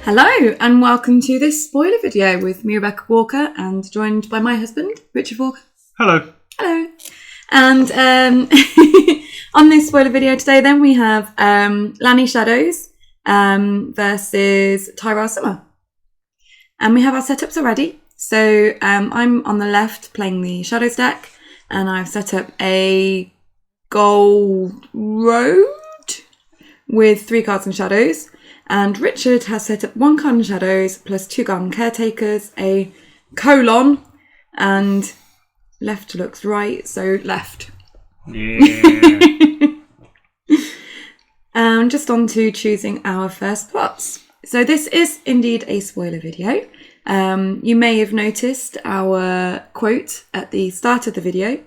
Hello and welcome to this spoiler video with me, Rebecca Walker, and joined by my husband, Richard Walker. Hello. Hello. And on this spoiler video today then we have Lanni Shadows versus Tyrell Summer. And we have our setups already. So I'm on the left playing the Shadows deck, and I've set up a gold road with 3 cards in Shadows. And Richard has set up 1 card in Shadows plus 2 garden caretakers, a colon, and left looks right, so left. Yeah. Just on to choosing our first plots. So this is indeed a spoiler video. You may have noticed our quote at the start of the video.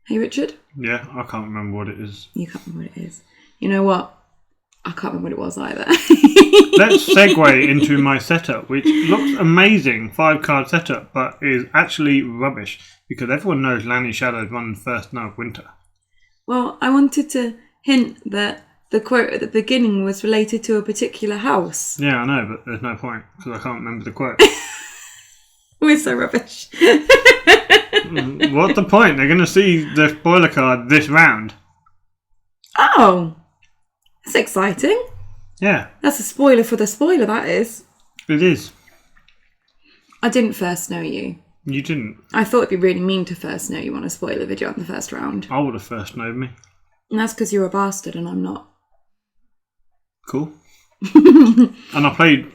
Hey, Richard? Yeah, I can't remember what it is. You can't remember what it is. You know what? I can't remember what it was either. Let's segue into my setup, which looks amazing, 5-card setup, but is actually rubbish because everyone knows Lanni Shadows won the first night of winter. Well, I wanted to hint that the quote at the beginning was related to a particular house. Yeah, I know, but there's no point because I can't remember the quote. We're so rubbish. What's the point? They're going to see the spoiler card this round. Oh, that's exciting. Yeah. That's a spoiler for the spoiler, that is. It is. I didn't first know you. You didn't. I thought it'd be really mean to first know you on a spoiler video on the first round. I would have first known me. And that's because you're a bastard and I'm not. Cool. And I played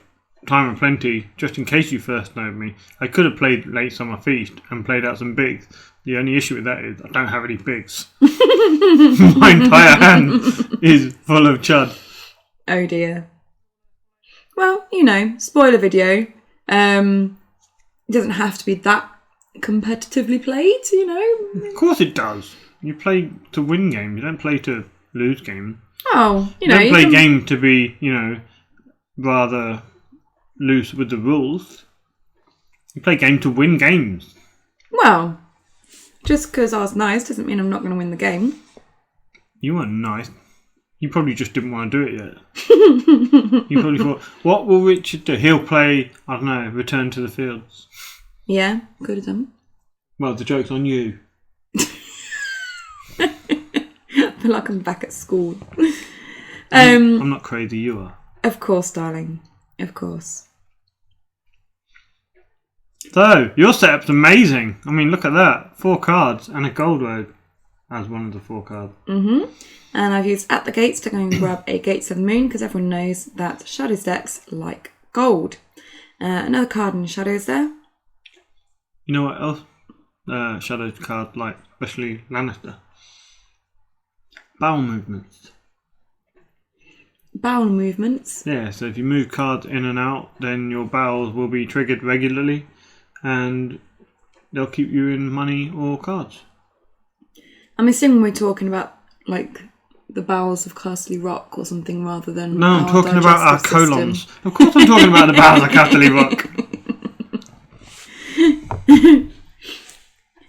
Time of Plenty just in case you first known me. I could have played Late Summer Feast and played out some bigs. The only issue with that is I don't have any bigs. My entire hand is full of chud. Oh dear. Well, you know, spoiler video. It doesn't have to be that competitively played, you know. Of course it does. You play to win games. You don't play to lose games. Oh, you You know. don't play game to be, rather loose with the rules. You play game to win games. Well, just because I was nice doesn't mean I'm not going to win the game. You weren't nice. You probably just didn't want to do it yet. You probably thought, what will Richard do? He'll play, I don't know, Return to the Fields. Yeah, could have done. Well, the joke's on you. I feel like I'm back at school. I'm not crazy, you are. Of course, darling. Of course. So, your setup's amazing. I mean, look at that. 4 cards and a gold road as one of the 4 cards. Mm-hmm. And I've used At the Gates to go and grab a Gates of the Moon because everyone knows that Shadows decks like gold. Another card in Shadows there. You know what else? Shadows card like, especially Lannister. Bowel movements. Bowel movements. Yeah, so if you move cards in and out, then your bowels will be triggered regularly and they'll keep you in money or cards. I'm assuming we're talking about, like, the bowels of Castle Rock or something rather than. No, I'm talking about our colons. System. Of course I'm talking about the bowels of Castle Rock.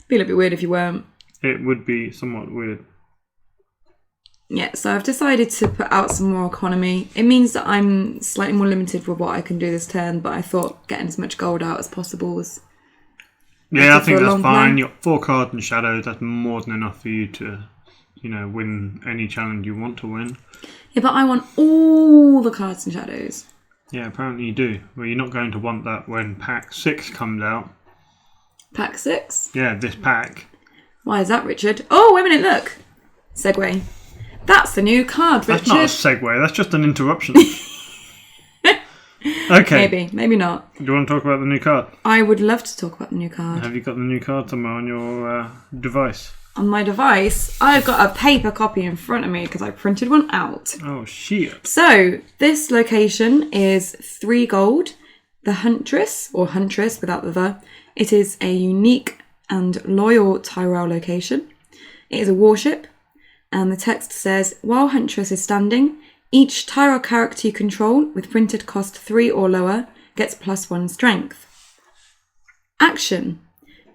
Be a little bit weird if you weren't. It would be somewhat weird. Yeah, so I've decided to put out some more economy. It means that I'm slightly more limited with what I can do this turn, but I thought getting as much gold out as possible was... Yeah, I think that's fine. Play. You've got 4 cards in Shadows. That's more than enough for you to, win any challenge you want to win. Yeah, but I want all the cards in Shadows. Yeah, apparently you do. Well, you're not going to want that when Pack 6 comes out. Pack 6? Yeah, this pack. Why is that, Richard? Oh, wait a minute, look. Segue. That's the new card, Richard. That's not a segue. That's just an interruption. Okay. Maybe not. Do you want to talk about the new card? I would love to talk about the new card. Have you got the new card somewhere on your device? On my device, I've got a paper copy in front of me because I printed one out. Oh, shit. So, this location is 3 gold. The Huntress, or Huntress without the. It is a unique and loyal Tyrell location. It is a warship. And the text says, while Huntress is standing, each Tyrell character you control with printed cost 3 or lower gets +1 strength. Action.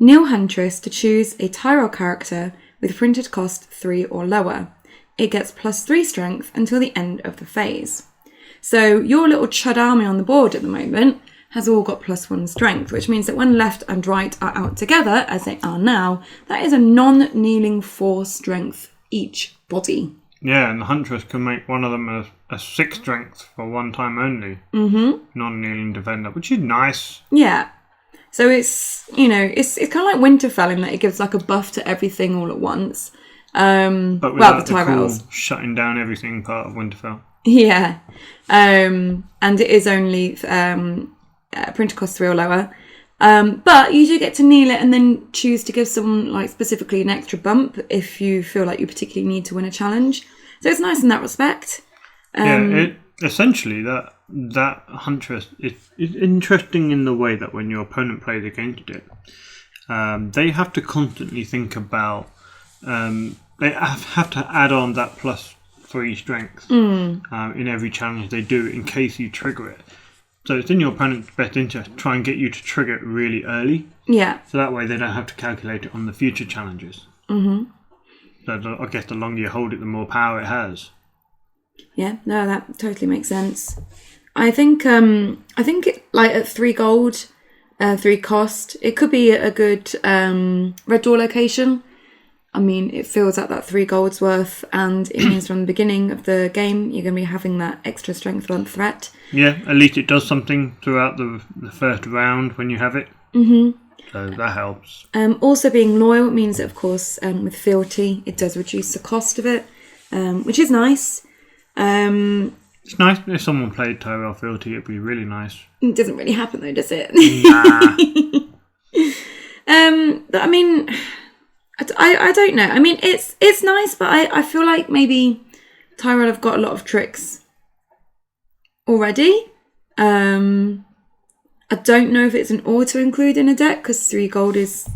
Kneel Huntress to choose a Tyrell character with printed cost 3 or lower. It gets +3 strength until the end of the phase. So your little chud army on the board at the moment has all got +1 strength, which means that when left and right are out together, as they are now, that is a non-kneeling 4 strength each body. Yeah, and the Huntress can make one of them a 6 strength for one time only. Non-kneeling defender, which is nice. Yeah. So it's, it's kind of like Winterfell in that it gives like a buff to everything all at once. But without the cool shutting down everything part of Winterfell. Yeah. And it is only printer cost 3 or lower. But you do get to kneel it and then choose to give someone like specifically an extra bump if you feel like you particularly need to win a challenge. So it's nice in that respect. Essentially that Huntress is interesting in the way that when your opponent plays against it, they have to constantly think about they have to add on that +3 strength in every challenge they do in case you trigger it. So it's in your opponent's best interest to try and get you to trigger it really early. Yeah. So that way they don't have to calculate it on the future challenges. Mm-hmm. So I guess the longer you hold it, the more power it has. Yeah, no, that totally makes sense. I think it, like at 3 gold, 3 cost, it could be a good red door location. I mean, it feels like that 3 gold's worth, and it means from the beginning of the game you're going to be having that extra strength 1 threat. Yeah, at least it does something throughout the first round when you have it. Mm-hmm. So that helps. Also being loyal means that, of course, with fealty, it does reduce the cost of it, which is nice. It's nice if someone played Tyrell Fealty, it'd be really nice. It doesn't really happen though, does it? Nah. But I mean, I don't know. I mean, it's nice, but I feel like maybe Tyrell have got a lot of tricks already. I don't know if it's an auto include in a deck because 3 gold is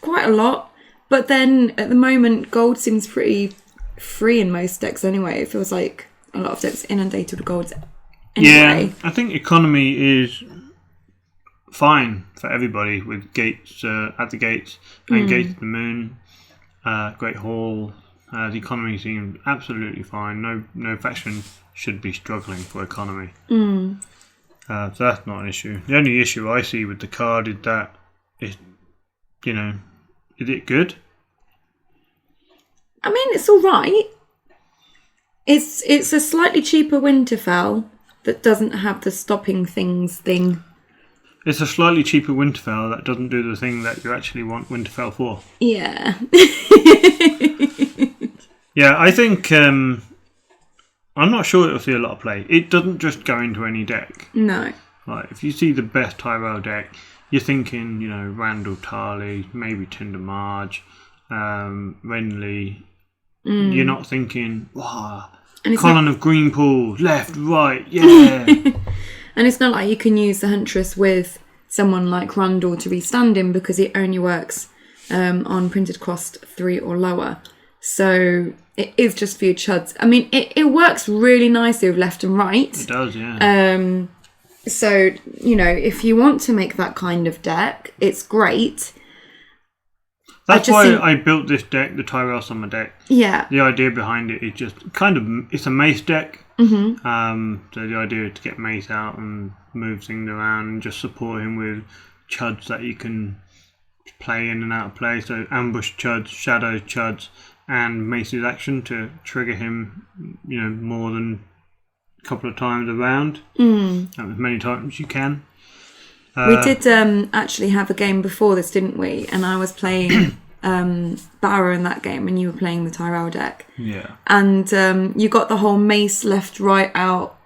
quite a lot. But then at the moment, gold seems pretty free in most decks anyway. It feels like a lot of decks inundated with gold anyway. Yeah, I think economy is fine for everybody with gates at the gates and gates at the moon, Great Hall. The economy seems absolutely fine. No faction should be struggling for economy. So that's not an issue. The only issue I see with the card is that is it good? I mean, it's all right. It's a slightly cheaper Winterfell that doesn't have the stopping things thing. It's a slightly cheaper Winterfell that doesn't do the thing that you actually want Winterfell for. Yeah. Yeah, I think I'm not sure it'll see a lot of play. It doesn't just go into any deck. No. Like if you see the best Tyrell deck, you're thinking, Randall Tarley, maybe Tinder Marge, Renly. You're not thinking, wow, Colin of Green Pools, left, right, yeah. And it's not like you can use the Huntress with someone like Randall to restand him because it only works on printed cost 3 or lower. So it is just for your chuds. I mean, it works really nicely with left and right. It does, yeah. So, if you want to make that kind of deck, it's great. That's why I built this deck, the Tyrell Summer deck. Yeah. The idea behind it is just it's a mace deck. Mm-hmm. So the idea is to get mace out and move things around and just support him with chuds that you can play in and out of play. So ambush chuds, shadow chuds, and mace's action to trigger him, more than a couple of times around. As many times as you can. We did actually have a game before this, didn't we? And I was playing Barrow in that game, and you were playing the Tyrell deck. Yeah. And you got the whole mace left, right, out.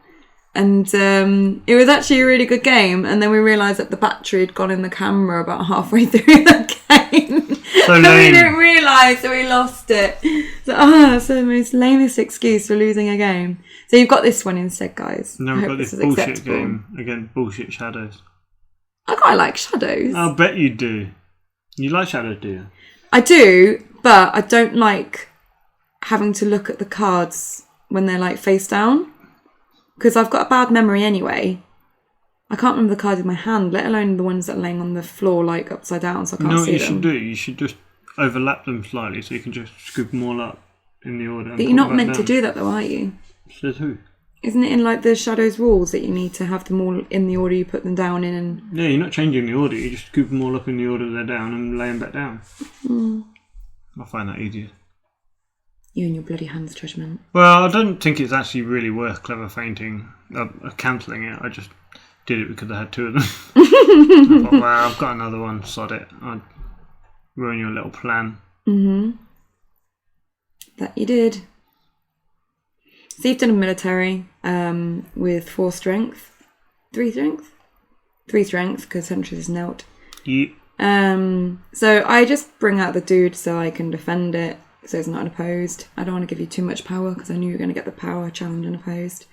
And it was actually a really good game. And then we realised that the battery had gone in the camera about halfway through the game. So and lame. we didn't realise that we lost it. So, that's the most lamest excuse for losing a game. So you've got this one instead, guys. No, we've got this bullshit game against bullshit Shadows. I quite like Shadows. I'll bet you do. You like Shadows, do you? I do, but I don't like having to look at the cards when they're like face down. Because I've got a bad memory anyway. I can't remember the cards in my hand, let alone the ones that are laying on the floor like upside down, so I can't see them. You know what you should do? You should just overlap them slightly so you can just scoop them all up in the order. But you're not meant to do that though, are you? Says who? Isn't it in like the Shadows rules that you need to have them all in the order you put them down in? And Yeah, you're not changing the order. You just scoop them all up in the order they're down and lay them back down. I find that easier. You and your bloody hands judgment. Well, I don't think it's actually really worth clever fainting, cancelling it. I just did it because I had 2 of them. I thought, well, I've got another one, sod it. I'd ruin your little plan. That you did. So you've done a military with 4 strength. 3 strength? 3 strength, because Huntress is knelt. Yeah. So I just bring out the dude so I can defend it, so it's not unopposed. I don't want to give you too much power, because I knew you were going to get the power challenge unopposed.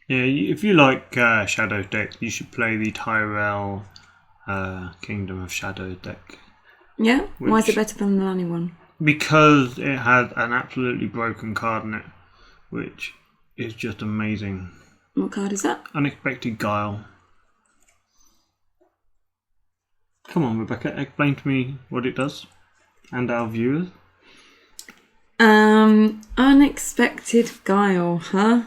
Yeah, if you like Shadows deck, you should play the Tyrell Kingdom of Shadows deck. Yeah? Why is it better than the Lanni one? Because it has an absolutely broken card in it, which is just amazing. What card is that? Unexpected Guile. Come on, Rebecca, explain to me what it does, and our viewers. Unexpected Guile, huh?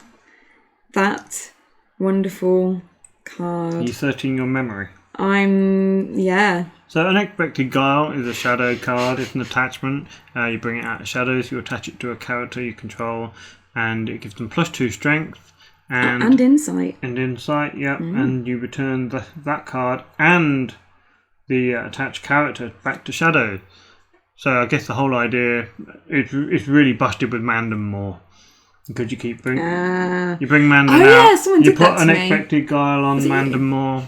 That wonderful card. Are you searching your memory? Yeah. So Unexpected Guile is a shadow card. It's an attachment. You bring it out of shadows, you attach it to a character you control, and it gives them +2 strength. And insight. And insight, yeah. And you return that card and the attached character back to shadows. So I guess the whole idea is really busted with Mandem more. Because you keep you bring Mandem out. Yeah, someone you did put that to Unexpected Guile on it Mandem more.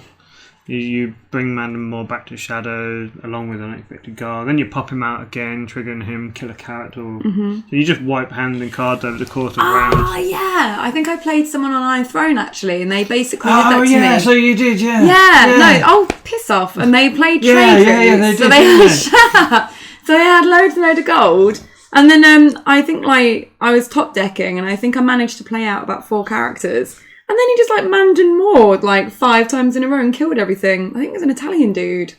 You bring Mandem more back to Shadows along with Unexpected Guile. Then you pop him out again, triggering him, kill a character. So you just wipe hands and cards over the course of rounds. Oh, yeah. I think I played someone on Iron Throne, actually, and they basically did that to me. So you did, yeah. Yeah, no, piss off. And they played trade they so did, they had, shut up. So they had loads and loads of gold. And then I think like I was top decking, and I think I managed to play out about 4 characters. And then he just like Mandem Moored like 5 times in a row and killed everything. I think it was an Italian dude.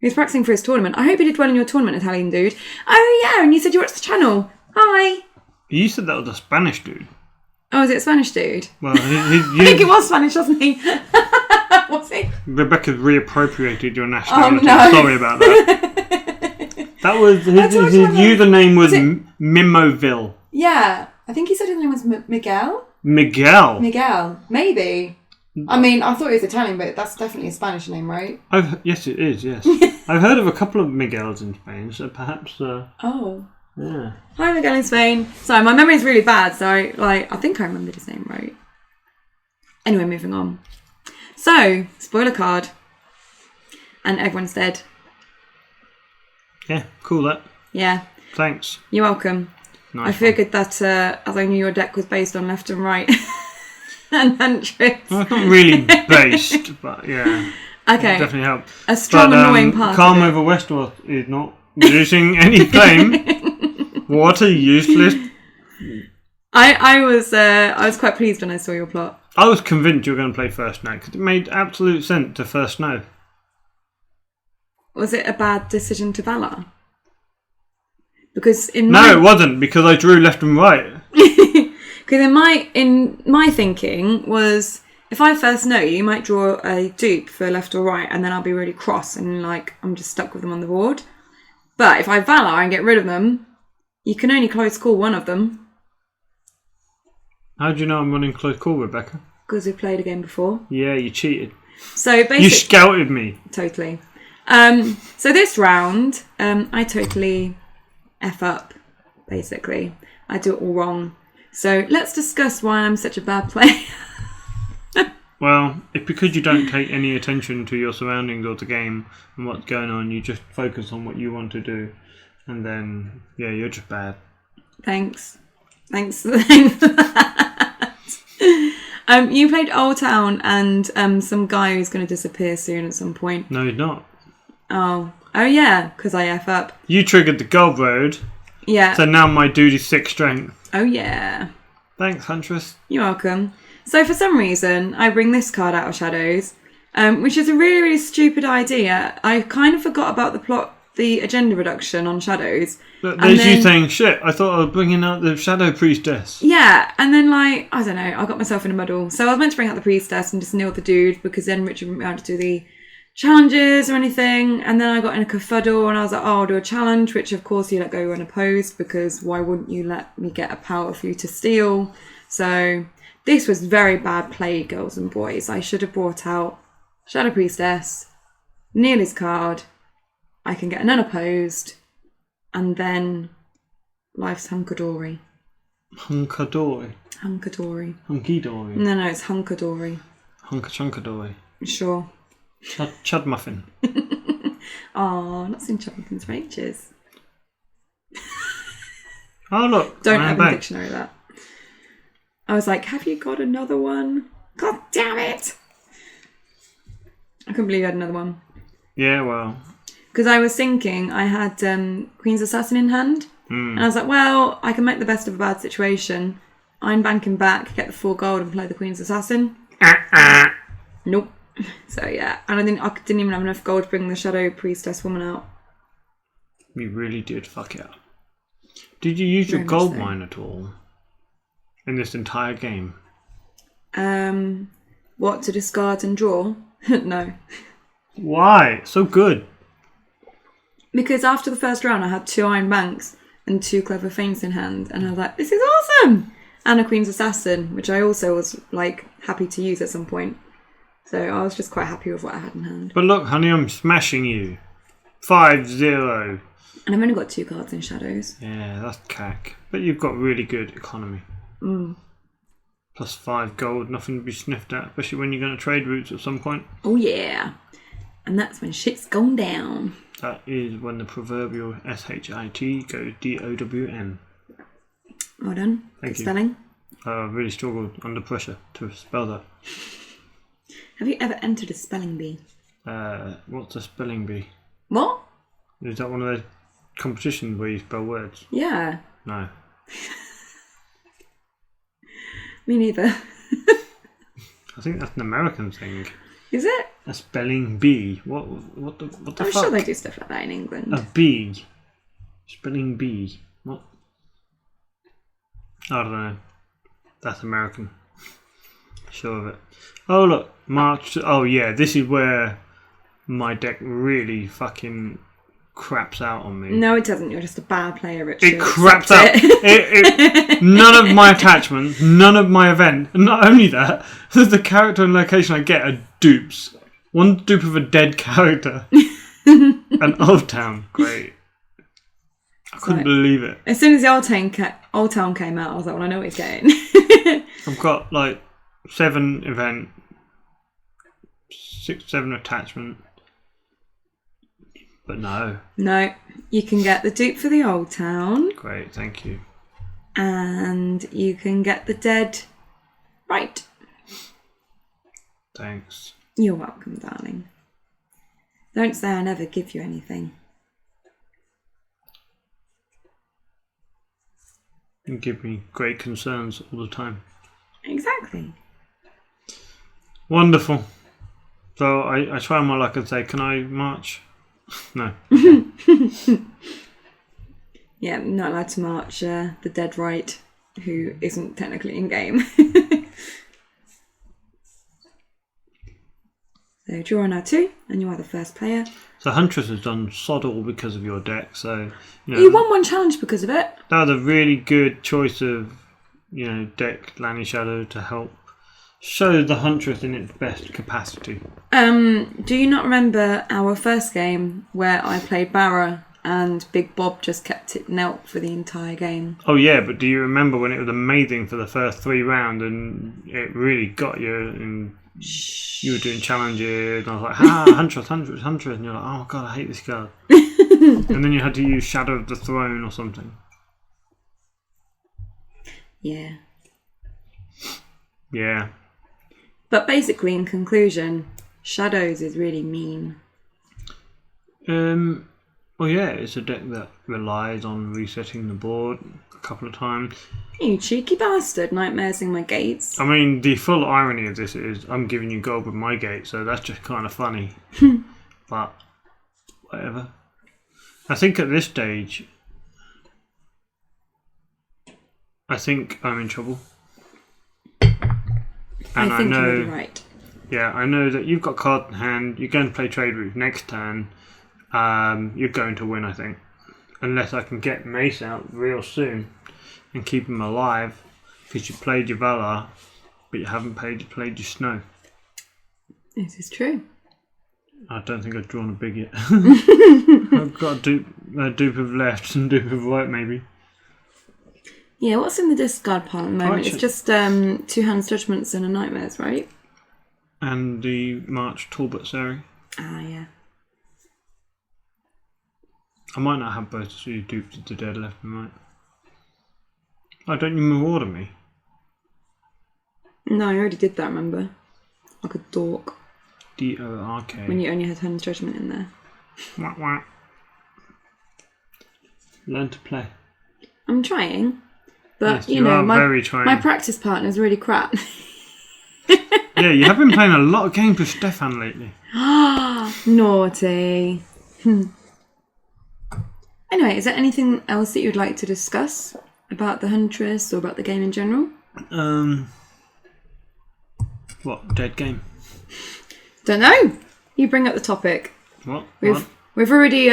He was practicing for his tournament. I hope he did well in your tournament, Italian dude. Oh yeah, and you said you watched the channel. Hi. You said that was a Spanish dude. Oh, is it a Spanish dude? Well, I think it was Spanish, wasn't he? Was he? Rebecca's reappropriated your nationality. Oh, no. Sorry about that. That was his username was Mimoville. Yeah, I think he said his name was Miguel. Miguel, maybe. I mean, I thought he was Italian, but that's definitely a Spanish name, right? Yes, it is, yes. I've heard of a couple of Miguels in Spain, so perhaps... Oh. Yeah. Hi, Miguel in Spain. Sorry, my memory's really bad, so I think I remembered his name right. Anyway, moving on. So, spoiler card. And everyone's dead. Yeah, cool that. Yeah. Thanks. You're welcome. Nice I figured that as I knew your deck was based on left and right and Huntress. Well, it's not really based, but yeah. Okay. It definitely helped. A strong, annoying part. Calm over Westeros is not reducing any claim. What a useless. I was quite pleased when I saw your plot. I was convinced you were going to play First Snow because it made absolute sense to First Snow. Was it a bad decision to Valar? Because it wasn't, because I drew left and right. Because in my thinking was, if I first know you might draw a dupe for left or right, and then I'll be really cross and like I'm just stuck with them on the board. But if I Valar and get rid of them, you can only close call one of them. How do you know I'm running close call, Rebecca? Because we played a game before. Yeah, you cheated. So basically, you scouted me. Totally. So this round, I totally F up, basically. I do it all wrong. So let's discuss why I'm such a bad player. Well, it's because you don't take any attention to your surroundings or the game and what's going on. You just focus on what you want to do. And then, yeah, you're just bad. Thanks for that. You played Old Town and some guy who's going to disappear soon at some point. No, he's not. Oh yeah, because I F up. You triggered the Gold Road. Yeah. So now my dude is 6 strength. Oh yeah. Thanks, Huntress. You're welcome. So for some reason, I bring this card out of Shadows, which is a really, really stupid idea. I kind of forgot about the plot the agenda reduction on Shadows. Look, there's you saying, shit, I thought I was bringing out the Shadow Priestess. Yeah, and then, like, I don't know, I got myself in a muddle. So I was meant to bring out the Priestess and just kneel the dude, because then Richard wouldn't be able to do the challenges or anything. And then I got in a kerfuddle, and I was like, oh, I'll do a challenge, which of course you let go unopposed, because why wouldn't you let me get a power for you to steal? So this was very bad play, girls and boys. I should have brought out Shadow Priestess, kneel his card, I can get an unopposed, and then life's hunkadory. Hunkadory? Hunkadory. Hunky-dory? No, it's hunkadory. Hunka-chunkadory? Sure. Chud muffin. Oh, not seen Chud muffins for ages. Oh, look. Don't open the dictionary that. I was like, have you got another one? God damn it! I couldn't believe you had another one. Yeah, well. Because I was thinking I had Queen's Assassin in hand. And I was like, well, I can make the best of a bad situation. I'm banking back, get the 4 gold and play the Queen's Assassin. Nope. So yeah, and I didn't even have enough gold to bring the Shadow Priestess woman out. You really did fuck it up. Did you use your gold mine at all in this entire game? What, to discard and draw? No. Why? So good. Because after the first round I had 2 Iron Banks and 2 Clever Feints in hand, and I was like, this is awesome! And a Queen's Assassin, which I also was like happy to use at some point. So I was just quite happy with what I had in hand. But look, honey, I'm smashing you. 5-0. And I've only got 2 cards in Shadows. Yeah, that's cack. But you've got really good economy. Plus 5 gold, nothing to be sniffed at, especially when you're going to trade routes at some point. Oh yeah. And that's when shit's gone down. That is when the proverbial SHIT goes DOWN. Well done. Thank you. Spelling. I really struggled under pressure to spell that. Have you ever entered a spelling bee? What's a spelling bee? What? Is that one of those competitions where you spell words? Yeah. No. Me neither. I think that's an American thing. Is it? A spelling bee. What the fuck? I'm sure they do stuff like that in England. A bee. Spelling bee. What? I don't know. That's American. Sure of it. Oh look, March. Oh yeah, this is where my deck really fucking craps out on me. No, it doesn't. You're just a bad player, Richard. It craps out. None of my attachments, none of my event. And not only that, the character and location I get are dupes. One dupe of a dead character. And Old Town. Great. I couldn't believe it. As soon as the Old Town came out, I was like, well, I know what he's getting. I've got like 7 event, 6-7 attachment. But no. No, you can get the dupe for the Old Town. Great, thank you. And you can get the dead right. Thanks. You're welcome, darling. Don't say I never give you anything. You give me great concerns all the time. Exactly. Wonderful. So I try my luck and say, can I march? No. Yeah, I'm not allowed to march the dead right, who isn't technically in game. So draw now 2, and you are the first player. So Huntress has done sod all because of your deck. So you won 1 challenge because of it. That was a really good choice of deck Lanni Shadow to help show the Huntress in its best capacity. Do you not remember our first game where I played Barra and Big Bob just kept it knelt for the entire game? Oh yeah, but do you remember when it was amazing for the first 3 rounds and it really got you and you were doing challenges and I was like, Huntress, and you're like, oh god, I hate this card. And then you had to use Shadow of the Throne or something. Yeah. Yeah. But basically, in conclusion, Shadows is really mean. Well, yeah, it's a deck that relies on resetting the board a couple of times. You cheeky bastard, nightmares in my gates. I mean, the full irony of this is I'm giving you gold with my gate, so that's just kind of funny. But, whatever. I think at this stage, I think I'm in trouble. And I think know, you're right. Yeah, I know that you've got cards in hand. You're going to play Trade Route next turn. You're going to win, I think. Unless I can get Mace out real soon and keep him alive. Because you played your Valar, but you haven't played your Snow. This is true. I don't think I've drawn a big yet. I've got a dupe of left and dupe of right, maybe. Yeah, what's in the discard pile at the moment? It's just 2 Hands Judgments and a Nightmares, right? And the March Talbot Seri. Ah, yeah. I might not have both, so you duped into dead left and right. Oh, don't you move order me? No, I already did that, remember? Like a dork. D-O-R-K. When you only had Hands Judgment in there. Wah, wah. Learn to play. I'm trying. But, yes, you know, very trying. My practice partner's really crap. Yeah, you have been playing a lot of games with Stefan lately. Naughty. Anyway, is there anything else that you'd like to discuss about the Huntress or about the game in general? What? Dead game? Don't know. You bring up the topic. What? We've already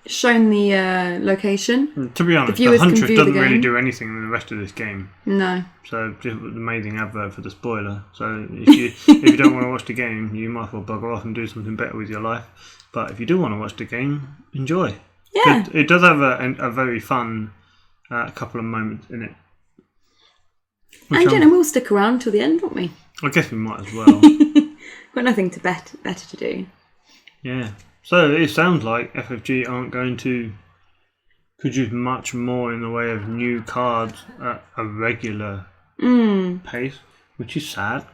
shown the location. To be honest, the Huntress doesn't really do anything in the rest of this game. No. So just an amazing advert for the spoiler. So if you don't want to watch the game, you might as well bugger off and do something better with your life. But if you do want to watch the game, enjoy. Yeah. It does have a very fun couple of moments in it. And you know, we'll stick around till the end, won't we? I guess we might as well. Got nothing better to do. Yeah. So it sounds like FFG aren't going to produce much more in the way of new cards at a regular pace, which is sad.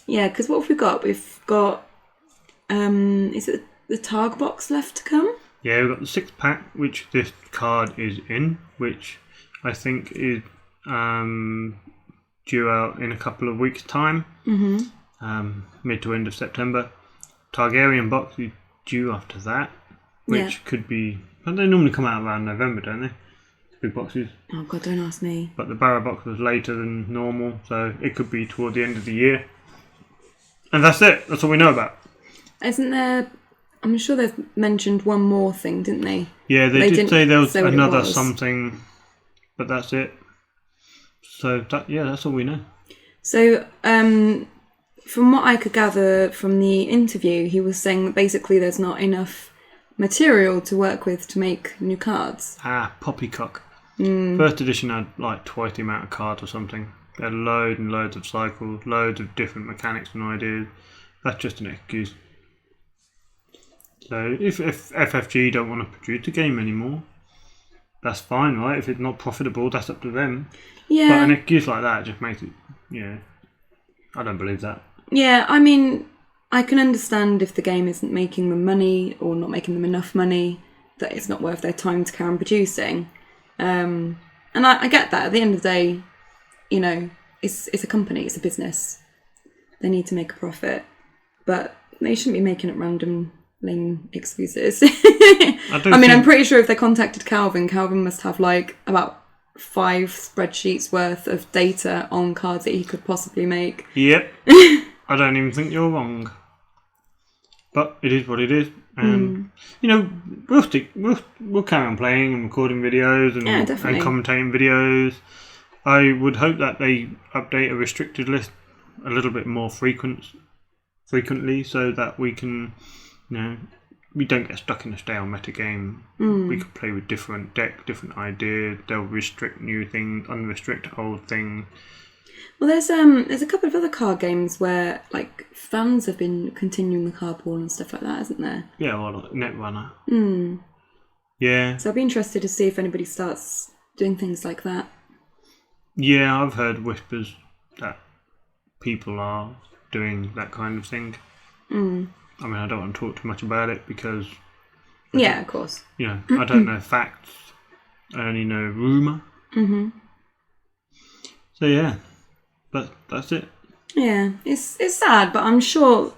Yeah, because what have we got? We've got, is it the Targ box left to come? Yeah, we've got the 6-pack, which this card is in, which I think is due out in a couple of weeks' time, mid to end of September. Targaryen box is due after that, which could be... But they normally come out around November, don't they? Big boxes. Oh God, don't ask me. But the Barra box was later than normal, so it could be toward the end of the year. And that's it. That's all we know about. Isn't there... I'm sure they've mentioned one more thing, didn't they? Yeah, they did say there was another something, but that's it. So, that's all we know. So, from what I could gather from the interview, he was saying that basically there's not enough material to work with to make new cards. Poppycock. First edition had like twice the amount of cards or something. They had loads and loads of cycles, loads of different mechanics and ideas. That's just an excuse. So if FFG don't want to produce a game anymore, that's fine, right? If it's not profitable, that's up to them. Yeah. But an excuse like that just makes it, I don't believe that. Yeah, I mean, I can understand if the game isn't making them money or not making them enough money, that it's not worth their time to carry on producing. And I get that. At the end of the day, it's a company, it's a business. They need to make a profit. But they shouldn't be making up random lame excuses. I'm pretty sure if they contacted Calvin must have like about 5 spreadsheets worth of data on cards that he could possibly make. Yep. I don't even think you're wrong. But it is what it is. And, we'll carry on playing and recording videos and commentating videos. I would hope that they update a restricted list a little bit more frequently so that we can, we don't get stuck in a stale meta game. We could play with different decks, different ideas. They'll restrict new things, unrestrict old things. Well, there's a couple of other card games where like fans have been continuing the card pool and stuff like that, isn't there? Yeah, well, like Netrunner. Yeah. So I'd be interested to see if anybody starts doing things like that. Yeah, I've heard whispers that people are doing that kind of thing. I mean, I don't want to talk too much about it because... of course. I don't know facts. I only know rumour. So, yeah. But that's it. Yeah, it's sad, but I'm sure,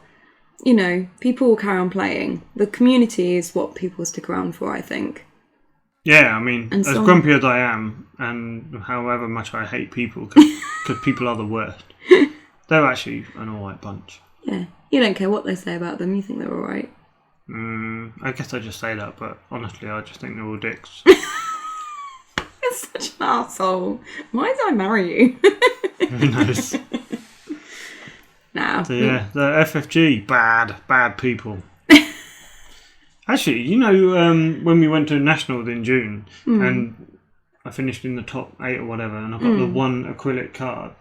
people will carry on playing. The community is what people stick around for, I think. Yeah, I mean, And as so- grumpy as I am, and however much I hate people, because people are the worst, they're actually an alright bunch. Yeah. You don't care what they say about them. You think they're all right. I guess I just say that, but honestly, I just think they're all dicks. You're such an arsehole. Why did I marry you? Who knows? Now. So yeah, the FFG, bad people. Actually, you know, when we went to Nationals in June, and I finished in the top 8 or whatever, and I got the one acrylic card.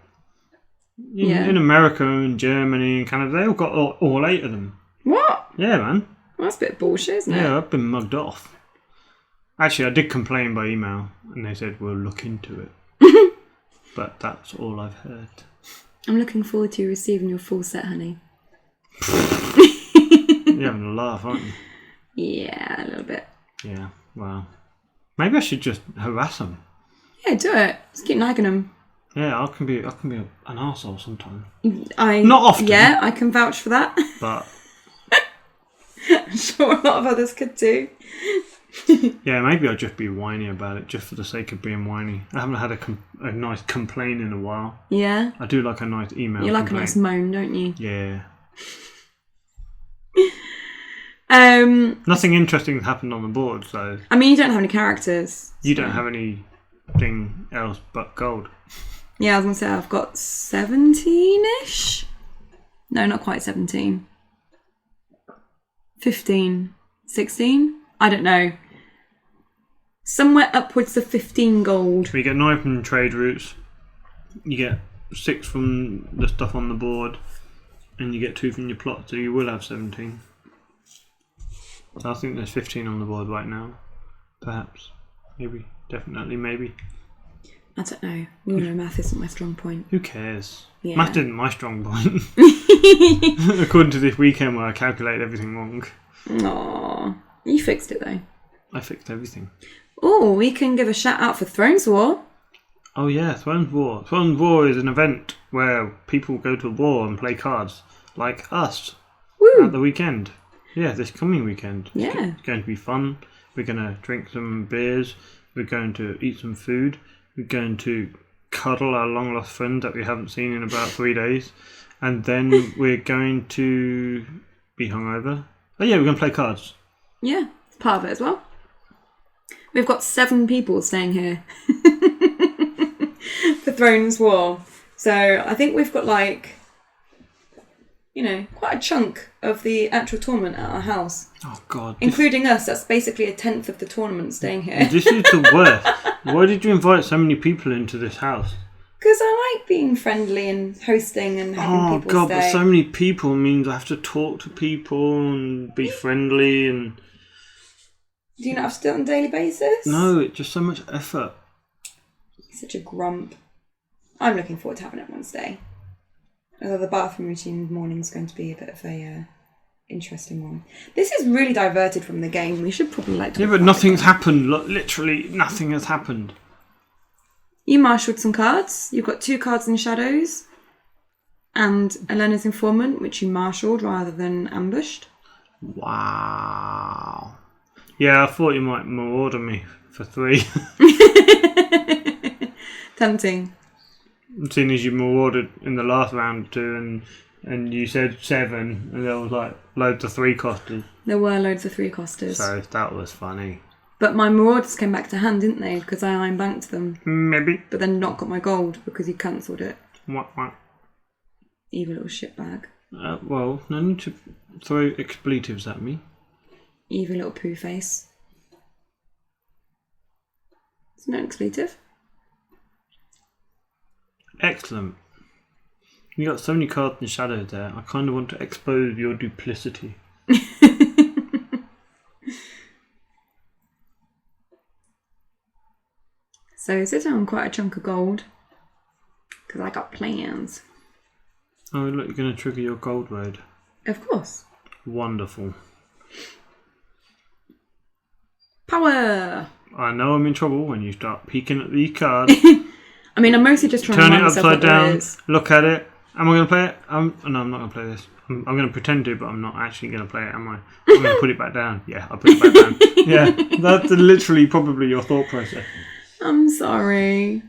In America and Germany and Canada, they all got all 8 of them. What? Yeah, man. Well, that's a bit bullshit, isn't it? Yeah, I've been mugged off. Actually, I did complain by email, and they said, we'll look into it. But that's all I've heard. I'm looking forward to you receiving your full set, honey. You're having a laugh, aren't you? Yeah, a little bit. Yeah, well. Maybe I should just harass them. Yeah, do it. Just keep nagging them. Yeah, I can be an arsehole sometimes. Not often. Yeah, I can vouch for that. But I'm sure a lot of others could too. yeah, maybe I'll just be whiny about it, just for the sake of being whiny. I haven't had a nice complaint in a while. Yeah. I do like a nice email. You like complaint. a nice moan, don't you? Yeah. Nothing interesting happened on the board, so. I mean, you don't have any characters. You don't have anything else but gold. Yeah, I was going to say I've got 17-ish. No, not quite 17. 15. 16? I don't know. Somewhere upwards of 15 gold. You get 9 from trade routes. You get 6 from the stuff on the board. And you get 2 from your plot, so you will have 17. I think there's 15 on the board right now. Perhaps. Maybe. Definitely maybe. I don't know. We all know math isn't my strong point. Who cares? Yeah. Math isn't my strong point. According to this weekend where I calculated everything wrong. Aww. You fixed it though. I fixed everything. Oh, we can give a shout out for Thrones War. Oh yeah, Thrones War. Thrones War is an event where people go to war and play cards. Like us. Woo! At the weekend. Yeah, this coming weekend. Yeah. It's going to be fun. We're going to drink some beers. We're going to eat some food. We're going to cuddle our long lost friend that we haven't seen in about 3 days. And then we're going to be hungover. Oh yeah, we're going to play cards. Yeah, it's part of it as well. We've got 7 people staying here for Thrones War. So I think we've got quite a chunk of the actual tournament at our house. Oh god. Including us, that's basically a 10th of the tournament staying here. This is the worst. Why did you invite so many people into this house? Because I like being friendly and hosting and having people stay. But so many people means I have to talk to people and be friendly and... Do you not have to do it on a daily basis? No, it's just so much effort. You're such a grump. I'm looking forward to having it Wednesday. Although the bathroom routine in the morning is going to be a bit of a interesting one. This is really diverted from the game. We should probably talk Yeah, but about nothing's happened. Literally nothing has happened. You marshalled some cards. You've got 2 cards in Shadows. And Elena's Informant, which you marshalled rather than ambushed. Wow. Yeah, I thought you might order me for 3. Tempting. Seeing as you ordered in the last round or 2 and you said 7 and there was loads of 3-costers. There were loads of 3-costers. So that was funny. But my Marauders came back to hand, didn't they? Because I iron banked them. Maybe. But then not got my gold because you cancelled it. What? Evil little shitbag. Well, no need to throw expletives at me. Evil little poo face. It's no expletive. Excellent. You got so many cards in Shadows there. I kind of want to expose your duplicity. So sit down quite a chunk of gold. Because I got plans. Oh, look, you're going to trigger your gold road. Of course. Wonderful. Power! I know I'm in trouble when you start peeking at these cards. I mean, I'm mostly just trying to Turn it remind myself upside what there down, is. look at it, Am I going to play it? No, I'm not going to play this. I'm going to pretend to, but I'm not actually going to play it, am I? I'm going to put it back down. Yeah, I'll put it back down. Yeah, that's literally probably your thought process. I'm sorry.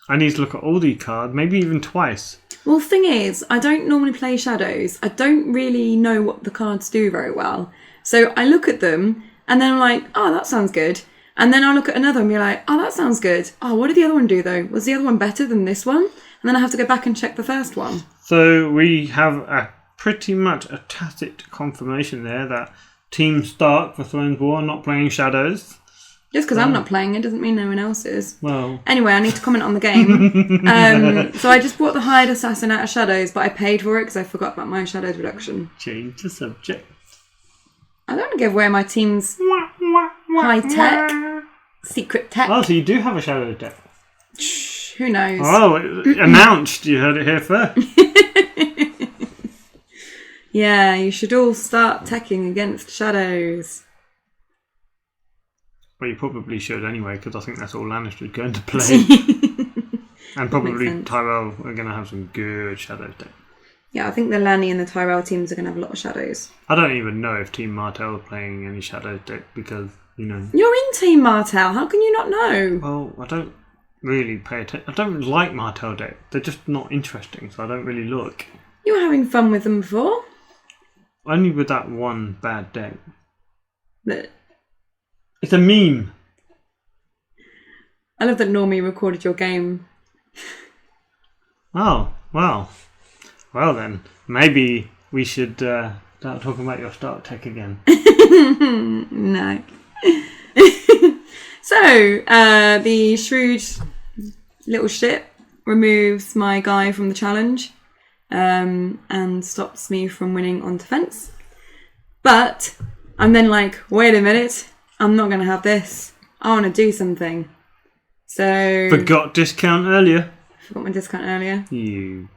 I need to look at all the cards, maybe even twice. Well, the thing is, I don't normally play Shadows. I don't really know what the cards do very well. So I look at them, and then I'm like, oh, that sounds good. And then I'll look at another and be like, oh, that sounds good. Oh, what did the other one do, though? Was the other one better than this one? And then I have to go back and check the first one. So we have a pretty much a tacit confirmation there that Team Stark for Thrones War are not playing Shadows. Just because I'm not playing it doesn't mean no one else is. Well, anyway, I need to comment on the game. So I just bought the Hired Assassin out of Shadows, but I paid for it because I forgot about my Shadows reduction. Change the subject. I don't want to give away my team's high tech, secret tech. Oh, so you do have a Shadows deck? Shh, who knows? Oh, announced. You heard it here first. Yeah, you should all start teching against Shadows. Well, you probably should anyway, because I think that's all Lannister's going to play. And probably Tyrell are going to have some good Shadows deck. Yeah, I think the Lanni and the Tyrell teams are going to have a lot of Shadows. I don't even know if Team Martell are playing any Shadows deck because, you know... You're in Team Martell, how can you not know? Well, I don't really pay attention. I don't like Martell deck. They're just not interesting, so I don't really look. You were having fun with them before. Only with that one bad deck. But it's a meme. I love that Normie recorded your game. Oh, well. Well then, maybe we should start talking about your start tech again. No. So, the shrewd little shit removes my guy from the challenge and stops me from winning on defense. But I'm then like, wait a minute, I'm not going to have this. I want to do something. So... Forgot discount earlier. Forgot my discount earlier. You...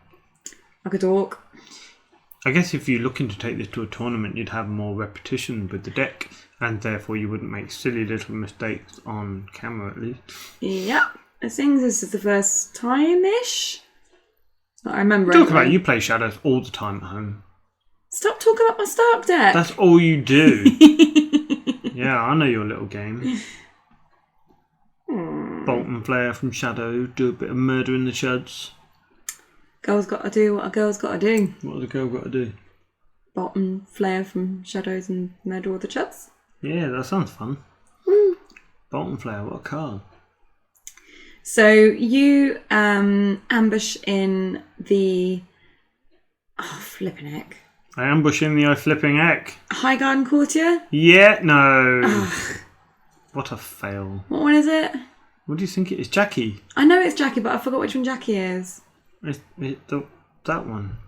Like a dork. I guess if you're looking to take this to a tournament, you'd have more repetition with the deck, and therefore you wouldn't make silly little mistakes on camera, at least. Yep. I think this is the first time-ish. I remember. Talk about you play Shadows all the time at home. Stop talking about my Stark deck. That's all you do. Yeah, I know your little game. Bolton Flare from Shadow, do a bit of murder in the shuds. Girl's got to do what a girl's got to do. What has a girl got to do? Bolton Flare from Shadows and murder all the chuds. Yeah, that sounds fun. Bolton Flare, what a card. So you ambush in the... Oh, flippin' heck. I ambush in the flipping heck. High Garden Courtier? Yeah, no. Ugh. What a fail. What one is it? What do you think it is? Jackie? I know it's Jackie, but I forgot which one Jackie is. That one.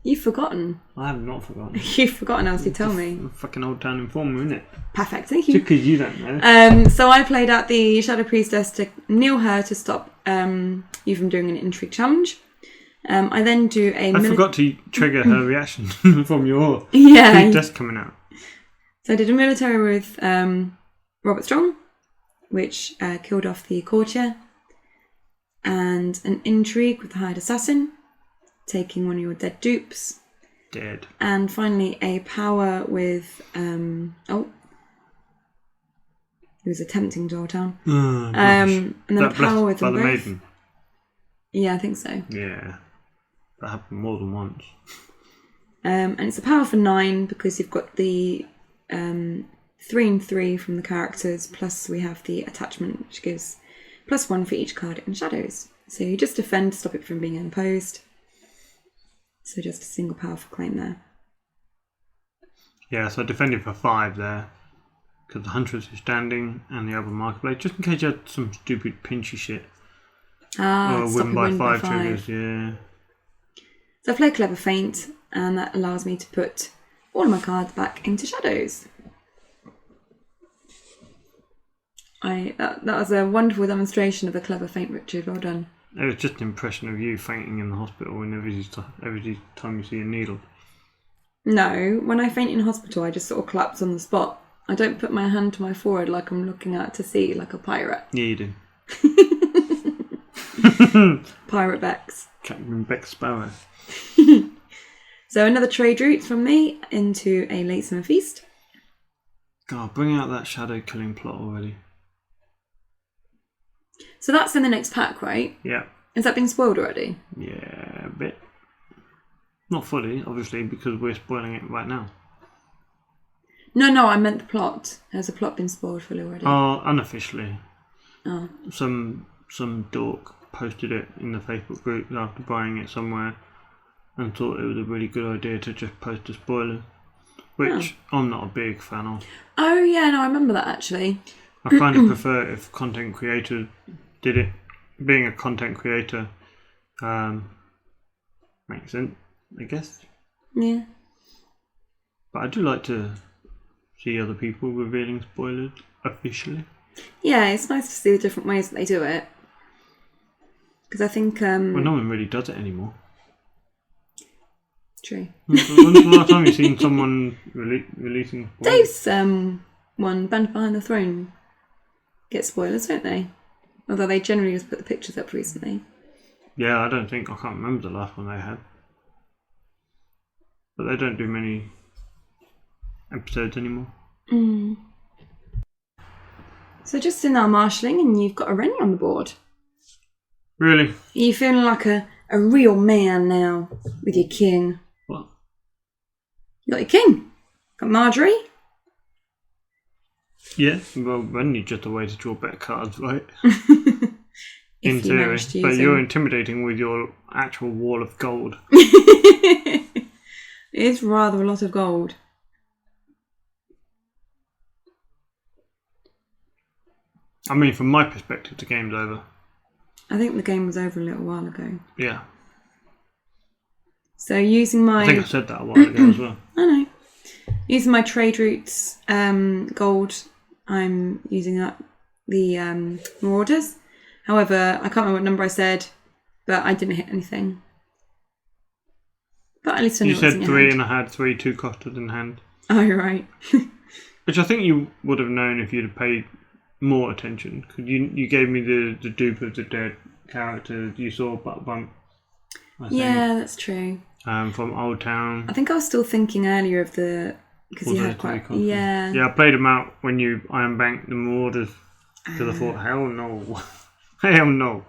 You've forgotten. I have not forgotten. You've forgotten, else you tell me. Fucking Old Town Informer, isn't it? Perfect, thank you. Just because you don't know. So I played out the Shadow Priestess to kneel her to stop you from doing an intrigue challenge. I then do a... I forgot to trigger her reaction from your yeah. priestess coming out. So I did a military with Robert Strong, which killed off the courtier, and an intrigue with the Hired Assassin, taking one of your dead dupes. Dead. And finally a power with... he was attempting to hold down. And then a power with them both. Maiden. Yeah, I think so. Yeah. That happened more than once. And it's a power for 9 because you've got the 3 and 3 from the characters, plus we have the attachment which gives +1 for each card in Shadows. So you just defend to stop it from being imposed. So just a single powerful claim there. Yeah, so I defended for 5 there. Because the Huntress is standing and the other Marketplace, just in case you had some stupid pinchy shit. Or win by 5 triggers, yeah. So I play Clever Feint, and that allows me to put all of my cards back into Shadows. That was a wonderful demonstration of a Clever Feint, Richard. Well done. It was just an impression of you fainting in the hospital every time you see a needle. No, when I faint in hospital, I just sort of collapse on the spot. I don't put my hand to my forehead like I'm looking out to sea like a pirate. Yeah, you do. Pirate Bex. Captain Beck Sparrow. So another trade route from me into a late summer feast. God, bring out that shadow killing plot already. So that's in the next pack, right? Yeah. Has that been spoiled already? Yeah, a bit. Not fully, obviously, because we're spoiling it right now. No, I meant the plot. Has the plot been spoiled fully already? Unofficially. Oh. Some dork posted it in the Facebook group after buying it somewhere and thought it was a really good idea to just post a spoiler, which I'm not a big fan of. Oh, yeah, no, I remember that actually. I kind of prefer if content creators did it. Being a content creator makes sense, I guess. Yeah. But I do like to see other people revealing spoilers officially. Yeah, it's nice to see the different ways that they do it. Because I think... Well, no one really does it anymore. True. When's the last time you've seen someone releasing spoilers? Dave's one, Band Behind the Throne, get spoilers, don't they? Although they generally just put the pictures up recently. Yeah, I can't remember the last one they had. But they don't do many episodes anymore. Mm. So just in our marshalling, and you've got a Rennie on the board. Really? Are you feeling like a real man now with your king? What? You got your king. Got Marjorie. Yeah, well, then you just a way to draw better cards, right? In theory. But you're intimidating with your actual wall of gold. It is rather a lot of gold. I mean, from my perspective, the game's over. I think the game was over a little while ago. Yeah. So using my... I think I said that a while ago as well. I know. Using my trade routes gold, I'm using up the Marauders. However, I can't remember what number I said, but I didn't hit anything. But at least I know You said 3 and I had 3 2-costers in hand. Oh, you're right. Which I think you would have known if you'd have paid more attention. Because you gave me the dupe of the dead character you saw Butt Bump. Yeah, that's true. From Old Town. I think I was still thinking earlier of the... Because you had quite... Yeah. Yeah, I played them out when you Iron Banked the Marauders. Because I thought, hell no. Hell no.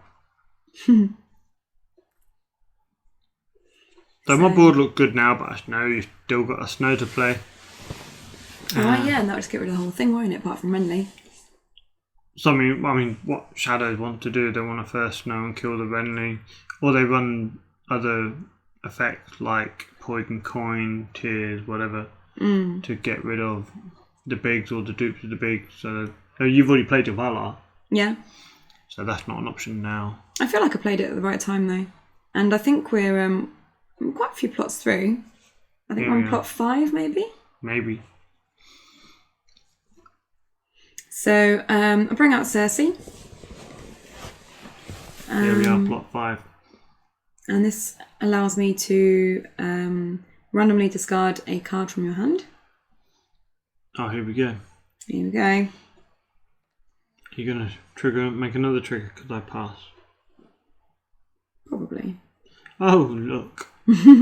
So my board looked good now, but I know you've still got a snow to play. Yeah, and that would just get rid of the whole thing, won't it? Apart from Renly. So I mean, what Shadows want to do, they want to first snow and kill the Renly, or they run other effects like Poison Coin, Tears, whatever, to get rid of the bigs or the dupes of the bigs. So you've already played your Valar. Yeah. So that's not an option now. I feel like I played it at the right time though, and I think we're quite a few plots through. I think we're on plot 5, maybe. Maybe. So I'll bring out Cersei. Here we are, plot 5. And this allows me to randomly discard a card from your hand. Oh, here we go. Here we go. You're going to make another trigger because I pass. Probably. Oh, look.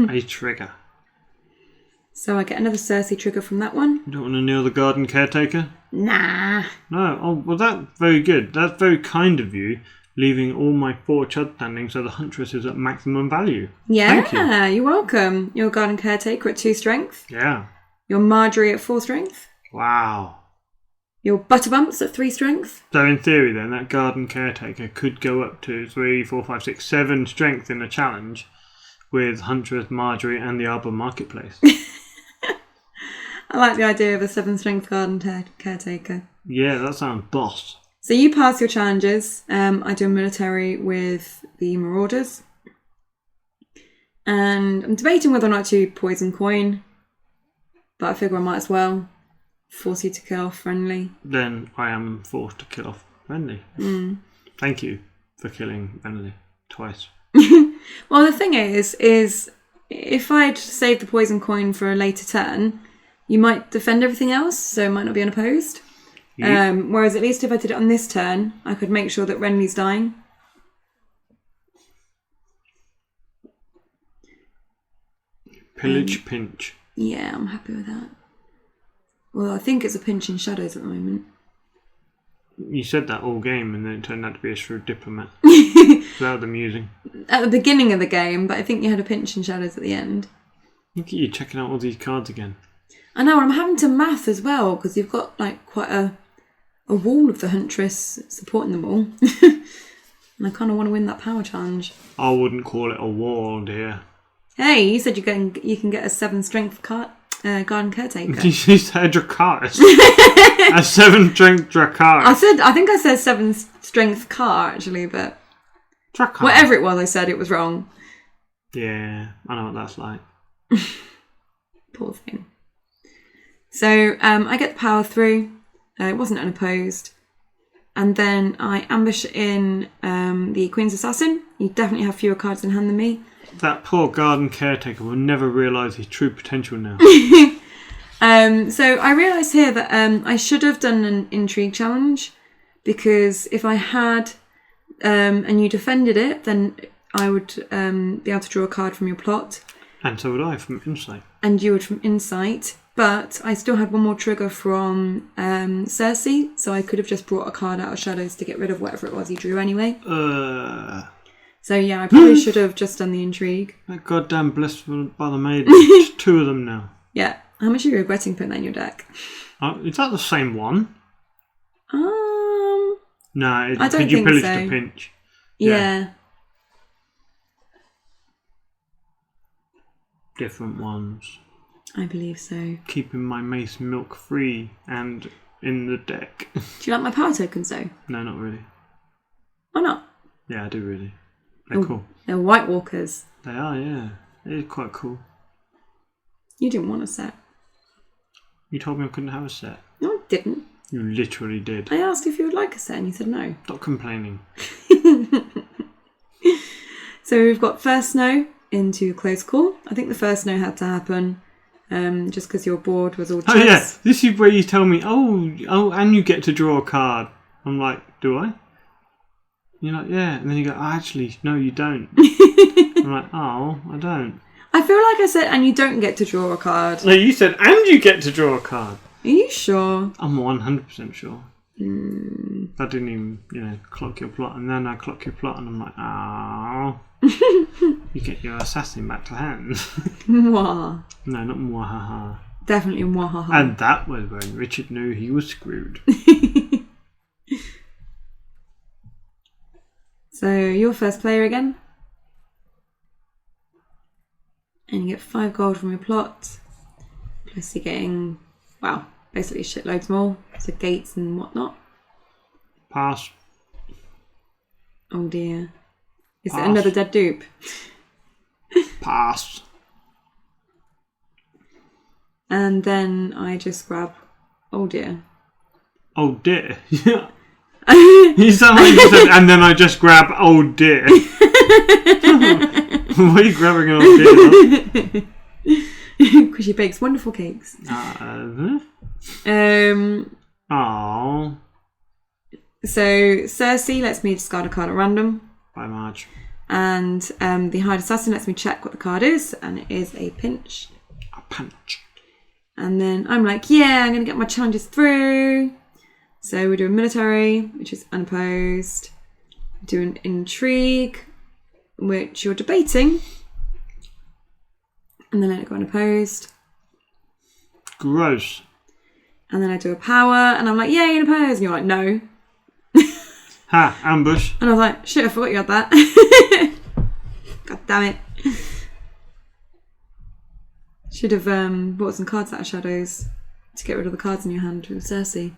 A trigger. So I get another Cersei trigger from that one. You don't want to kneel the garden caretaker? Nah. No. Oh, well, that's very good. That's very kind of you, leaving all my 4 chud standing so the Huntress is at maximum value. Yeah, Thank you. You're welcome. Your garden caretaker at 2 strength. Yeah. Your Marjorie at 4 strength. Wow. Your Butterbumps at 3 strength. So in theory then, that garden caretaker could go up to 3, 4, 5, 6, 7 strength in a challenge with Huntress, Marjorie and the Arbor Marketplace. I like the idea of a 7 strength garden caretaker. Yeah, that sounds boss. So you pass your challenges. I do a military with the Marauders. And I'm debating whether or not to Poison Coin. But I figure I might as well force you to kill off Renly. Then I am forced to kill off Renly. Thank you for killing Renly twice. Well, the thing is if I'd saved the Poison Coin for a later turn, you might defend everything else, so it might not be unopposed. Whereas at least if I did it on this turn, I could make sure that Renly's dying. Pillage pinch. Yeah, I'm happy with that. Well, I think it's a pinch in Shadows at the moment. You said that all game, and then it turned out to be a shrewd diplomat. That was amusing. At the beginning of the game, but I think you had a pinch in Shadows at the end. Look at you checking out all these cards again. I know, I'm having to math as well, because you've got like quite a wall of the Huntress supporting them all. And I kind of want to win that power challenge. I wouldn't call it a wall, dear. Hey, you said you can get a 7 strength garden caretaker. You said Dracarys. A 7 strength Dracarys. I think I said 7 strength car actually, but Dracarys. whatever it was, I said it was wrong. Yeah, I know what that's like. Poor thing. So I get the power through. It wasn't unopposed. And then I ambush in the Queen's Assassin. You definitely have fewer cards in hand than me. That poor garden caretaker will never realise his true potential now. So I realised here that I should have done an intrigue challenge, because if I had and you defended it, then I would be able to draw a card from your plot. And so would I from insight. And you would from insight. But I still had one more trigger from Cersei, so I could have just brought a card out of Shadows to get rid of whatever it was he drew anyway. So yeah, I probably should have just done the intrigue. That goddamn blissful by the maiden. Just 2 of them now. Yeah. How much are you regretting putting that in your deck? Is that the same one? No, I don't think you think pillaged so. a pinch. Yeah. Different ones. I believe so. Keeping my mace milk free and in the deck. Do you like my power tokens though? No, not really. Why not? Yeah, I do really. They're cool. They're White Walkers. They are, yeah. It is quite cool. You didn't want a set. You told me I couldn't have a set. No, I didn't. You literally did. I asked if you would like a set and you said no. Stop complaining. So we've got first snow into close call. I think the first snow had to happen just because your board was all chess. Oh yeah, this is where you tell me, oh, and you get to draw a card. I'm like, do I? You're like, yeah. And then you go, oh, actually, no, you don't. I'm like, oh, I don't. I feel like I said, and you don't get to draw a card. No, you said, and you get to draw a card. Are you sure? I'm 100% sure. I didn't even, clock your plot. And then I clock your plot and I'm like, oh. You get your assassin back to hand. Mwah. No, not mwahaha. Definitely mwahaha. And that was when Richard knew he was screwed. So you're first player again. And you get 5 gold from your plot. Plus you're getting, basically shitloads more. So gates and whatnot. Pass. Oh dear. Is Pass. it another dead dupe? Pass. And then I just grab, oh dear. Oh dear. Yeah. You sound like you said, and then I just grab, oh dear. Why are you grabbing an oh dear? Because she bakes wonderful cakes. Oh. So Cersei lets me discard a card at random. By Marge. And the Hired Assassin lets me check what the card is, and it is a pinch. A punch. And then I'm like, yeah, I'm going to get my challenges through. So we do a military, which is unopposed. We do an intrigue, which you're debating. And then let it go unopposed. Gross. And then I do a power, and I'm like, yeah, you're unopposed. And you're like, no. Ha, ambush. And I was like, shit, I forgot you had that. God damn it. Should have bought some cards out of Shadows to get rid of the cards in your hand with Cersei.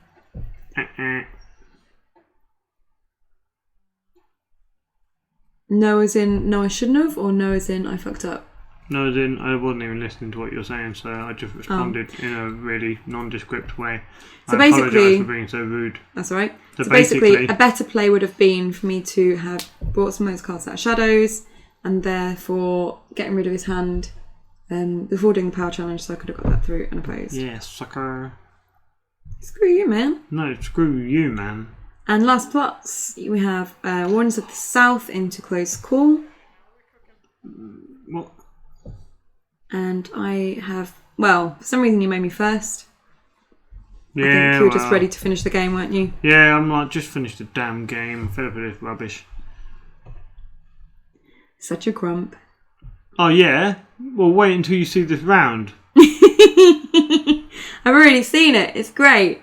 No as in, no I shouldn't have, or no as in, I fucked up? No, I wasn't even listening to what you were saying, so I just responded in a really nondescript way. So I basically, apologise for being so rude. That's all right. So basically, a better play would have been for me to have brought some of those cards out of Shadows, and therefore getting rid of his hand before doing the power challenge, so I could have got that through unopposed. Yeah, sucker. Screw you, man. No, screw you, man. And last plots, we have Wardens of the South into close call. What? And I have... Well, for some reason you made me first. Yeah, I think you were just ready to finish the game, weren't you? Yeah, I'm like, just finished the damn game. I'm fed up with this rubbish. Such a grump. Oh, yeah? Well, wait until you see this round. I've already seen it. It's great.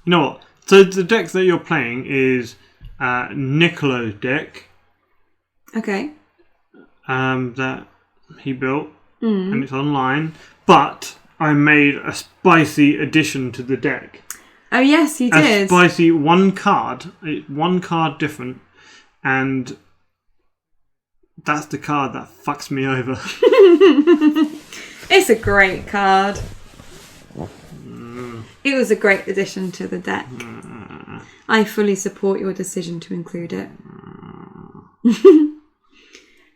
You know what? So the deck that you're playing is Nicolo's deck. Okay. That he built. And it's online. But I made a spicy addition to the deck. Oh, yes, you did. A spicy one card different. And that's the card that fucks me over. It's a great card. It was a great addition to the deck. I fully support your decision to include it.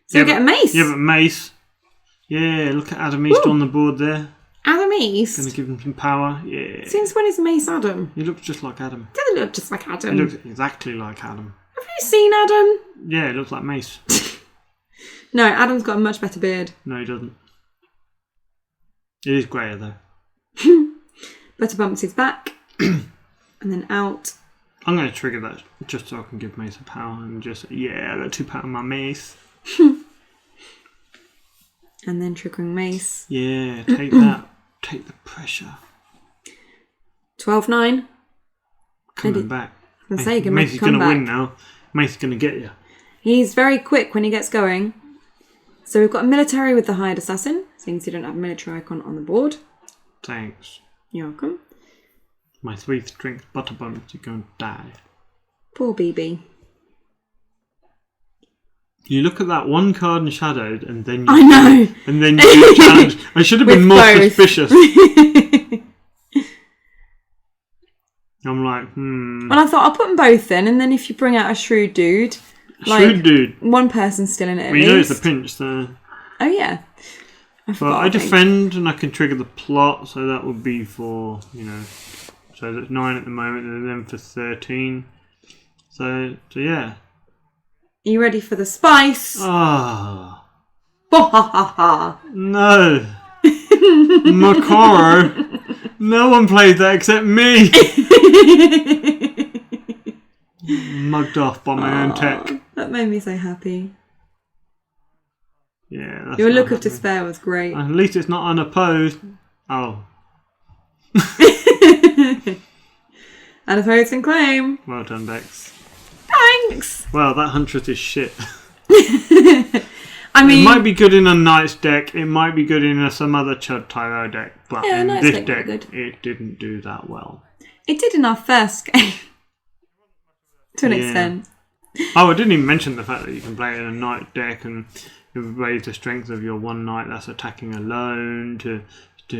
So you get a mace. Yeah, but mace. Yeah, look at Adam East on the board there. Adam East? Gonna give him some power. Yeah. Since when is Mace Adam? He looks just like Adam. Doesn't look just like Adam. He looks exactly like Adam. Have you seen Adam? Yeah, it looks like Mace. No, Adam's got a much better beard. No, he doesn't. It is greyer though. Butter bumps his back. And then out. I'm going to trigger that just so I can give Mace a power and just, yeah, I got 2 power on my Mace. And then triggering Mace. Yeah, take that. Take the pressure. 12-9. Coming back. I was going to say, Mace is going to win now. Mace is going to get you. He's very quick when he gets going. So we've got a military with the hired assassin. Seeing as you don't have a military icon on the board. Thanks. You're welcome. My 3 strength butter bumps are going to die. Poor BB. You look at that one card in Shadows and then you... I know! And then you challenge. I should have been more suspicious. I'm like, Well, I thought I'll put them both in, and then if you bring out a shrewd dude... Shrewd dude. One person's still in it at well, you least. know it's a pinch, so... Oh, yeah. But I defend and I can trigger the plot, so that would be for, you know... So that's 9 at the moment, and then for 13. So yeah. Are you ready for the spice? Ah. Ha ha ha ha. No. Makoro. No one played that except me. Mugged off by my own tech. That made me so happy. Yeah. That's Your look of despair was great. At least it's not unopposed. Oh. Unopposed and claim. Well done, Bex. Thanks. Well, that Huntress is shit. I mean, it might be good in a Knight's deck. It might be good in some other Chud Tyrell deck. But yeah, in this deck, good. it didn't do that well. It did in our first game. To an extent. Oh, I didn't even mention the fact that you can play it in a Knight deck and you raise the strength of your one Knight that's attacking alone to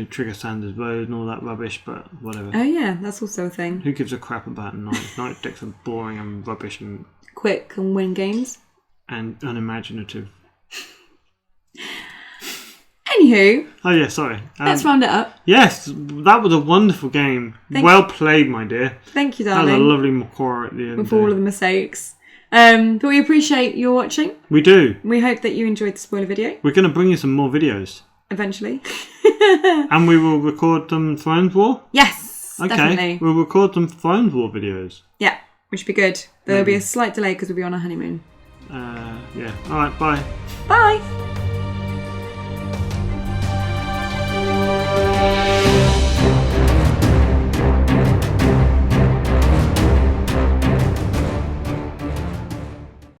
trigger Sanders Road and all that rubbish, but whatever. Oh yeah, that's also a thing. Who gives a crap about Knights? Knight decks are boring and rubbish and... Quick and win games. And unimaginative. Anywho. Oh yeah, sorry. Let's round it up. Yes, that was a wonderful game. Well played, my dear. Thank you, darling. That was a lovely Makora at the end. With all of the mistakes. But we appreciate your watching. We do. We hope that you enjoyed the spoiler video. We're going to bring you some more videos. Eventually. And we will record some Thrones War? Yes, okay. Definitely. We'll record some Thrones War videos. Yeah, which would be good. There'll be a slight delay because we'll be on our honeymoon. Yeah. Alright, bye. Bye.